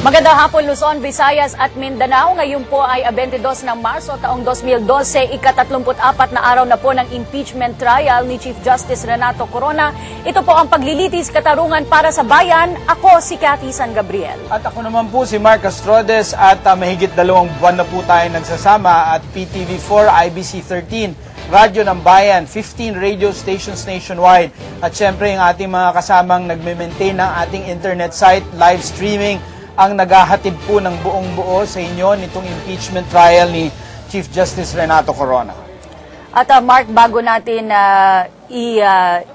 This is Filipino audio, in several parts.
Magandang hapon Luzon, Visayas at Mindanao. Ngayon po ay 22 ng Marso taong 2012, ika-34 na araw na po ng impeachment trial ni Chief Justice Renato Corona. Ito po ang paglilitis katarungan para sa bayan. Ako si Cathy San Gabriel. At ako naman po si Mark Astrodes at mahigit 2 buwan na po tayo nagsasama at PTV4, IBC 13, Radyo ng Bayan, 15 radio stations nationwide. At syempre yung ating mga kasamang nagme-maintain ng ating internet site, live streaming, ang naghahatid po ng buong buo sa inyo nitong impeachment trial ni Chief Justice Renato Corona. At Mark, bago natin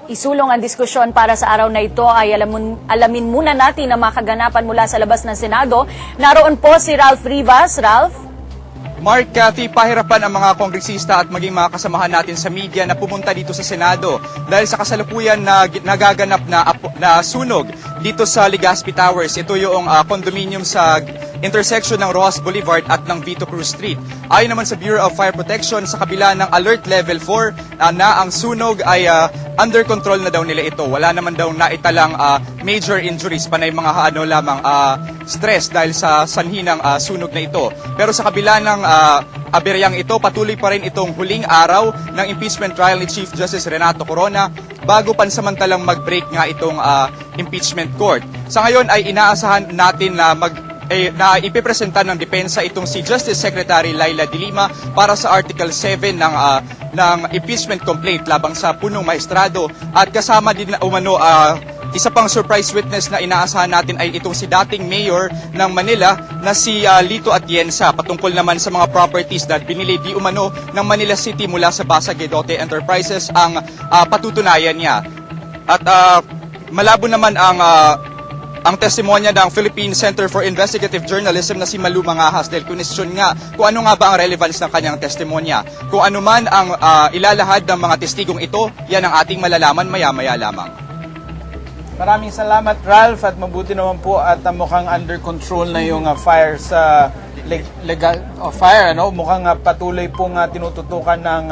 isulong ang diskusyon para sa araw na ito, ay alamin muna natin ang mga kaganapan mula sa labas ng Senado. Naroon po si Ralph Rivas. Ralph? Mark, Cathy, pahirapan ang mga kongresista at maging mga kasamahan natin sa media na pumunta dito sa Senado dahil sa kasalukuyan na nagaganap na sunog dito sa Legazpi Towers. Ito yung condominium sa intersection ng Rojas Boulevard at ng Vito Cruz Street. Ayon naman sa Bureau of Fire Protection, sa kabila ng Alert Level 4 na ang sunog ay under control na daw nila ito. Wala naman daw naitalang major injuries, panay mga lamang stress dahil sa sanhi ng sunog na ito. Pero sa kabila ng aberyang ito, patuloy pa rin itong huling araw ng impeachment trial ni Chief Justice Renato Corona bago pansamantalang mag-break nga itong impeachment court. Sa ngayon ay inaasahan natin na na ipipresenta ng depensa itong si Justice Secretary Laila De Lima para sa Article 7 ng impeachment complaint labang sa punong maestrado, at kasama din na umano isa pang surprise witness na inaasahan natin ay itong si dating mayor ng Manila na si Lito Atienza, patungkol naman sa mga properties na binili di umano ng Manila City mula sa Basa Guedote Enterprises ang patutunayan niya. At malabo naman ang testimonya ng Philippine Center for Investigative Journalism na si Malu Mangahas dahil kunesyon nga kung ano nga ba ang relevance ng kanyang testimonya. Kung ano man ang ilalahad ng mga testigong ito, yan ang ating malalaman maya-maya lamang. Maraming salamat, Ralph, at mabuti naman po at mukhang under control na yung fire sa fire, ano? Mukhang patuloy pong tinututukan ng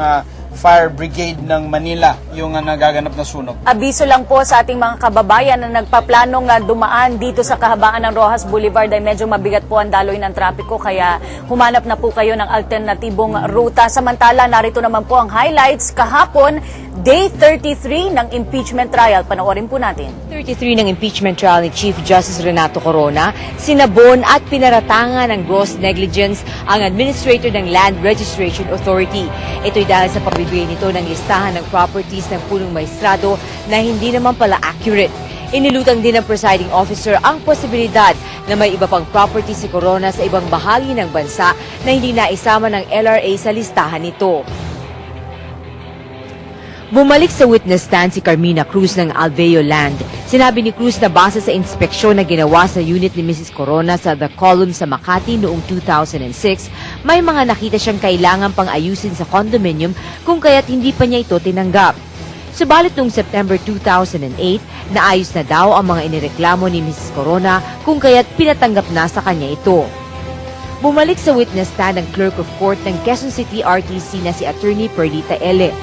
Fire Brigade ng Manila yung nagaganap na sunog. Abiso lang po sa ating mga kababayan na nagpaplanong dumaan dito sa kahabaan ng Rojas Boulevard ay medyo mabigat po ang daloy ng trapiko, kaya humanap na po kayo ng alternatibong ruta. Samantala, narito naman po ang highlights kahapon, Day 33 ng impeachment trial. Panoorin po natin. 33 ng impeachment trial ni Chief Justice Renato Corona, sinabon at pinaratangan ng gross negligence ang administrator ng Land Registration Authority. Ito'y dahil sa pagbibigay nito ng listahan ng properties ng punong maestrado na hindi naman pala accurate. Inilutang din ng presiding officer ang posibilidad na may iba pang property si Corona sa ibang bahagi ng bansa na hindi naisama ng LRA sa listahan nito. Bumalik sa witness stand si Carmina Cruz ng Alveo Land. Sinabi ni Cruz na base sa inspeksyon na ginawa sa unit ni Mrs. Corona sa The Column sa Makati noong 2006, may mga nakita siyang kailangan pang ayusin sa condominium kung kaya't hindi pa niya ito tinanggap. Subalit noong September 2008, naayos na daw ang mga inireklamo ni Mrs. Corona kung kaya't pinatanggap na sa kanya ito. Bumalik sa witness stand ang Clerk of Court ng Quezon City RTC na si Attorney Perdita Ele.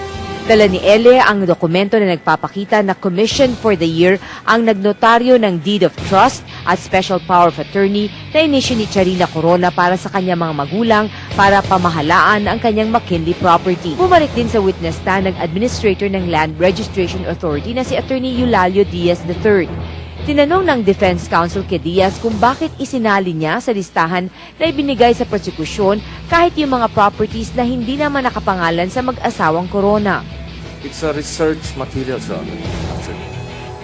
Dala ni Ele ang dokumento na nagpapakita na Commission for the Year ang nagnotaryo ng Deed of Trust at Special Power of Attorney na inisyu ni Charina Corona para sa kanyang mga magulang para pamahalaan ang kanyang McKinley property. Bumalik din sa witness stand ang Administrator ng Land Registration Authority na si Attorney Eulalio Diaz III. Tinanong ng Defense Counsel kay Diaz kung bakit isinali niya sa listahan na ibinigay sa prosekusyon kahit yung mga properties na hindi naman nakapangalan sa mag-asawang Corona. It's a research material, sir, actually.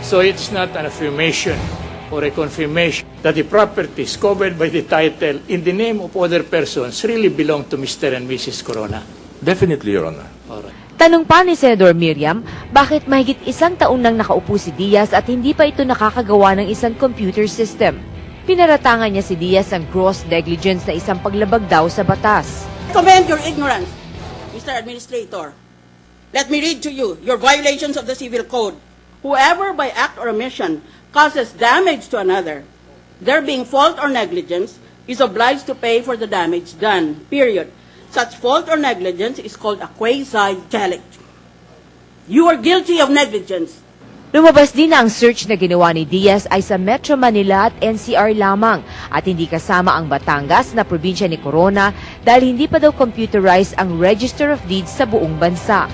So it's not an affirmation or a confirmation that the properties covered by the title in the name of other persons really belong to Mr. and Mrs. Corona. Definitely, Your Honor. All right. Tanong pa ni Senador Miriam, bakit mahigit 1 taon nang nakaupo si Diaz at hindi pa ito nakakagawa ng isang computer system? Pinaratangan niya si Diaz ang gross negligence na isang paglabag daw sa batas. Commend your ignorance, Mr. Administrator. Let me read to you your violations of the Civil Code. Whoever by act or omission causes damage to another, there being fault or negligence, is obliged to pay for the damage done, period. Such fault or negligence is called a quasi-challenge. You are guilty of negligence. Lumabas din na ang search na ginawa ni Diaz ay sa Metro Manila at NCR lamang at hindi kasama ang Batangas na probinsya ni Corona dahil hindi pa daw computerized ang Register of Deeds sa buong bansa.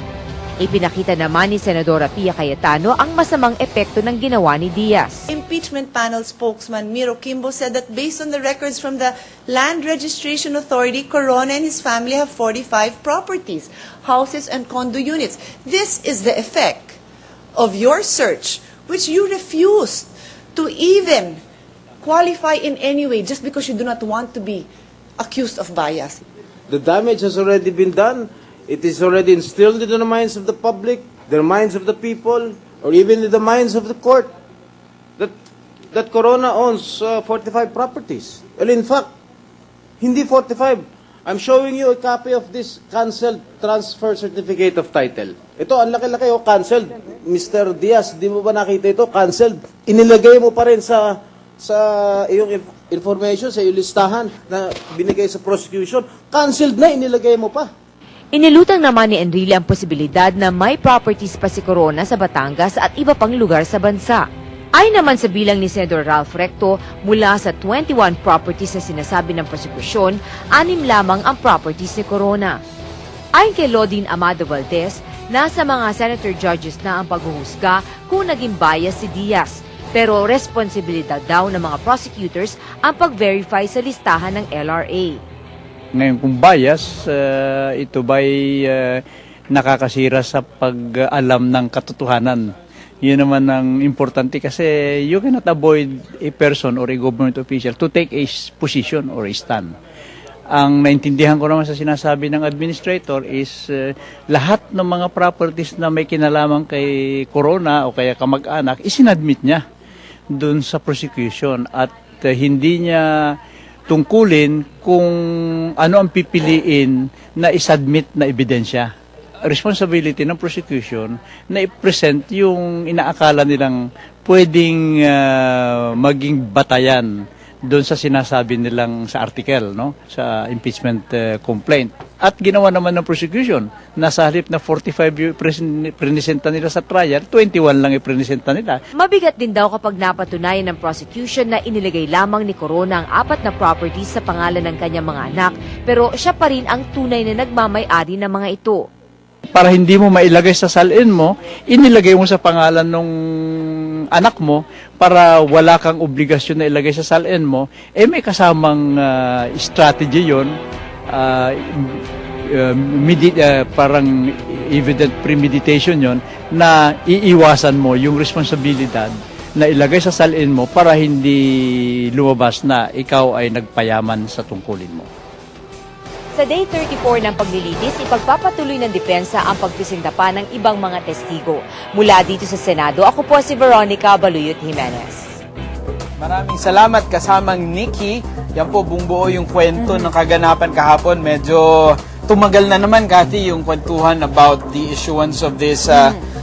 Ipinakita naman ni Senadora Pia Cayetano ang masamang epekto ng ginawa ni Diaz. Impeachment panel spokesman Miro Kimbo said that based on the records from the Land Registration Authority, Corona and his family have 45 properties, houses and condo units. This is the effect of your search, which you refused to even qualify in any way just because you do not want to be accused of bias. The damage has already been done. It is already instilled into the minds of the public, the minds of the people, or even in the minds of the court that Corona owns 45 properties. Well, in fact, hindi 45. I'm showing you a copy of this cancelled transfer certificate of title. Ito, ang laki-laki, cancelled. Mr. Diaz, di mo ba nakita ito? Cancelled. Inilagay mo pa rin sa iyong information, sa iyong listahan na binigay sa prosecution. Cancelled na, inilagay mo pa. Inilutang naman ni Enrile ang posibilidad na may properties pa si Corona sa Batangas at iba pang lugar sa bansa. Ay naman sa bilang ni Senador Ralph Recto, mula sa 21 properties na sinasabi ng prosekusyon, 6 lamang ang properties ni Corona. Ayon kay Lodin Amado Valdez, nasa mga senator judges na ang paghuhusga kung naging bias si Diaz. Pero responsibilidad daw ng mga prosecutors ang pag-verify sa listahan ng LRA. Ngayon kung bias, ito ba'y nakakasira sa pag-alam ng katotohanan? Yun naman ang importante kasi you cannot avoid a person or a government official to take a position or a stand. Ang naintindihan ko naman sa sinasabi ng administrator is lahat ng mga properties na may kinalaman kay Corona o kaya kamag-anak, isinadmit niya doon sa prosecution at hindi niya tungkulin kung ano ang pipiliin na isubmit na ebidensya. Responsibility ng prosecution na i-present yung inaakala nilang pwedeng maging batayan doon sa sinasabi nilang sa article, no? Sa impeachment complaint. At ginawa naman ng prosecution na sa halip na 45 presenta nila sa trial, 21 lang ipresenta nila. Mabigat din daw kapag napatunayan ng prosecution na inilagay lamang ni Corona ang 4 na properties sa pangalan ng kanyang mga anak, pero siya pa rin ang tunay na nagmamay-ari ng mga ito. Para hindi mo mailagay sa salin mo, inilagay mo sa pangalan ng anak mo para wala kang obligasyon na ilagay sa salin mo, may kasamang strategy yun, parang evident premeditation yun, na iiwasan mo yung responsibilidad na ilagay sa salin mo para hindi lumabas na ikaw ay nagpayaman sa tungkulin mo. Sa Day 34 ng paglilitis, ipagpapatuloy ng depensa ang pagpresenta pa ng ibang mga testigo. Mula dito sa Senado, ako po si Veronica Baluyot Jimenez. Maraming salamat kasamang Nikki. Yan po, bumubuo yung kwento ng kaganapan kahapon. Medyo tumagal na naman, Cathy, yung kwentuhan about the issuance of this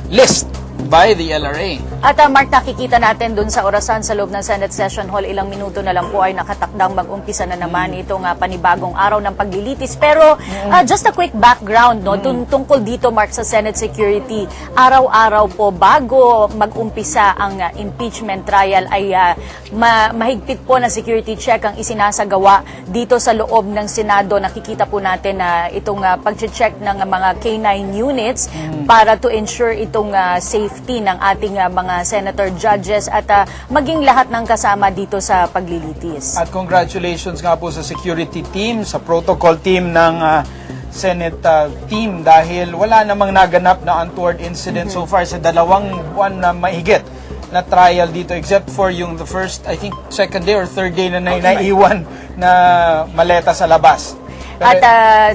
list by the LRA. At Mark, nakikita natin dun sa orasan sa loob ng Senate Session Hall, ilang minuto na lang po ay nakatakdang mag-umpisa na naman itong panibagong araw ng paglilitis. Pero just a quick background, no, tungkol dito, Mark, sa Senate security. Araw-araw po bago mag-umpisa ang impeachment trial ay mahigpit po na security check ang isinasagawa dito sa loob ng Senado. Nakikita po natin na itong pag-check ng mga K9 units para to ensure itong safety ng ating mga senator judges at maging lahat ng kasama dito sa paglilitis. At congratulations nga po sa security team, sa protocol team ng Senate team dahil wala namang naganap na untoward incident so far sa 2 buwan na mahigit na trial dito except for yung the first, I think, second day or third day na naiwan na maleta sa labas. At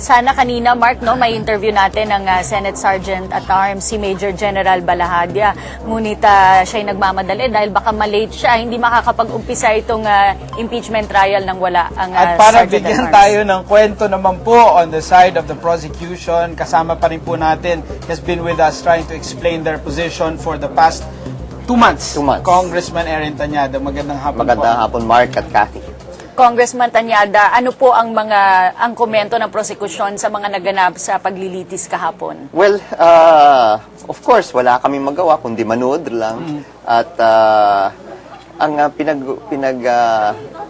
sana kanina, Mark, no, may interview natin ng Senate Sergeant at Arms, si Major General Balahadia. Ngunit siya'y nagmamadali dahil baka malate siya, hindi makakapag-umpisa itong impeachment trial nang wala ang At para Sergeant bigyan at Arms. tayo ng kwento naman po on the side of the prosecution, kasama pa rin po natin, has been with us trying to explain their position for the past 2 months. 2 months. Congressman Erin Tanyada, magandang hapon po. Magandang hapon, Mark at Cathy. Congressman Tañada, ano po ang komento ng prosekusyon sa mga naganap sa paglilitis kahapon? Well, of course, wala kaming magawa kundi manood lang. At ang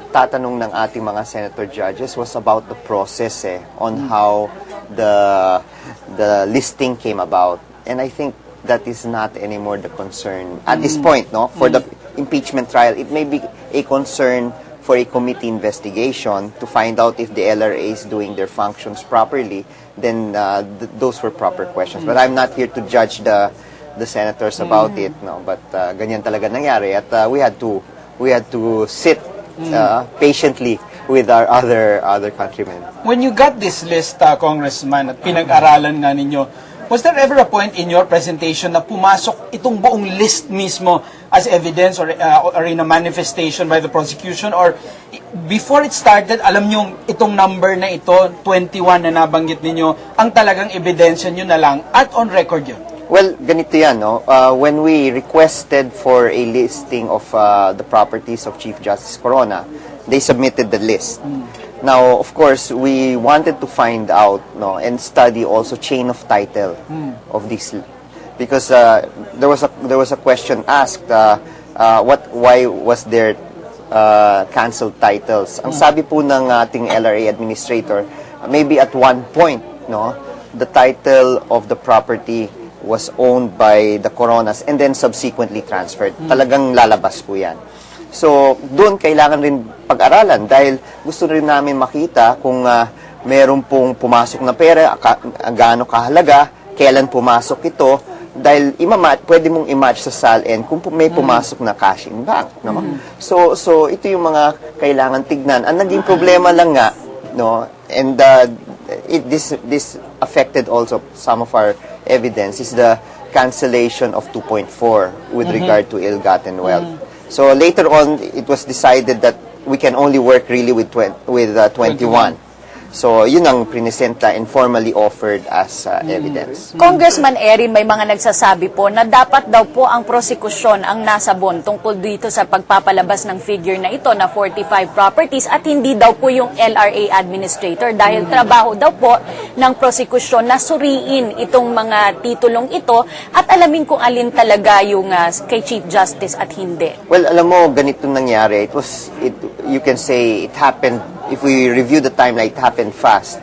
tatanong ng ating mga senator judges was about the process on how the listing came about. And I think that is not anymore the concern at this point, no? For the impeachment trial, it may be a concern for a committee investigation to find out if the LRA is doing their functions properly. Then those were proper questions. But I'm not here to judge the senators about it, no? But ganyan talaga nangyari, at we had to sit patiently with our other countrymen. When you got this list, Congressman, at pinag-aralan nga ninyo, was there ever a point in your presentation na pumasok itong buong list mismo as evidence or in a manifestation by the prosecution? Or before it started, alam nyo itong number na ito, 21 na nabanggit ninyo, ang talagang ebidensya nyo na lang at on record yun? Well, ganito yan, no? When we requested for a listing of the properties of Chief Justice Corona, they submitted the list. Now, of course, we wanted to find out, no, and study also chain of title of this, because there was a question asked, why was there canceled titles? Ang sabi po ng ating LRA administrator, maybe at one point, no, the title of the property was owned by the Coronas and then subsequently transferred. Talagang lalabas po yan. So, doon kailangan rin pag-aralan dahil gusto rin namin makita kung meron pong pumasok na pera, gaano kahalaga, kailan pumasok ito, dahil pwede mong i-match sa SALN kung may pumasok na cash in bank. No? So, ito yung mga kailangan tignan. Ang naging problema lang nga, no, and this affected also some of our evidence, is the cancellation of 2.4 with regard to ill-gotten wealth. So later on, it was decided that we can only work really with 21. So yun ang prinesenta and formally offered as evidence. Congressman Erin, may mga nagsasabi po na dapat daw po ang prosekusyon ang nasabon tungkol dito sa pagpapalabas ng figure na ito na 45 properties at hindi daw po yung LRA administrator dahil trabaho daw po ng prosekusyon na suriin itong mga titulong ito at alamin kung alin talaga yung kay Chief Justice at hindi. Well, alam mo, ganito nangyari. You can say it happened, if we review the timeline, it happened fast.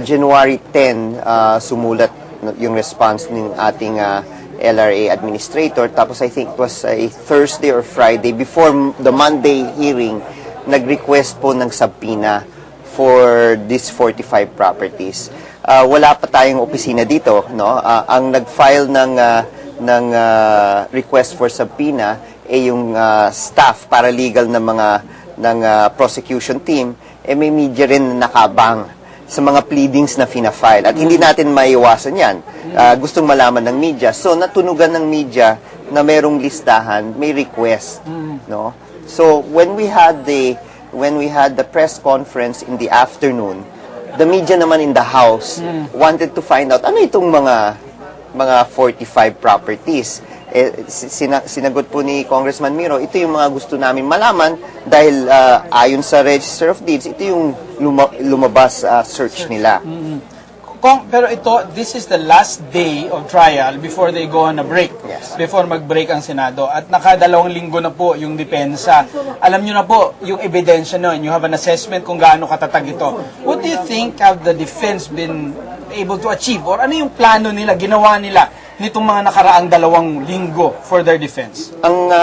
January 10, sumulat yung response ng ating LRA administrator. Tapos I think it was a Thursday or Friday, before the Monday hearing, nag-request po ng subpoena for these 45 properties. Wala pa tayong opisina dito, no? Ang nag-file ng request for subpoena ay yung staff, paralegal ng prosecution team, may media rin na nakabang sa mga pleadings na fina-file. At hindi natin maiwasan yan. Gustong malaman ng media. So, natunugan ng media na merong listahan, may request. No? So, when we had the press conference in the afternoon, the media naman in the House wanted to find out, ano itong mga 45 properties. Sinagot po ni Congressman Miro, ito yung mga gusto namin malaman dahil ayon sa Register of Deeds, ito yung lumabas search nila. Pero this is the last day of trial before they go on a break. Yes. Before mag-break ang Senado. At nakadalawang linggo na po yung depensa. Alam nyo na po yung ebidensya nun. You have an assessment kung gaano katatag ito. What do you think have the defense been able to achieve? Or ano yung plano nila, ginawa nila nitong mga nakaraang 2 linggo for their defense? Ang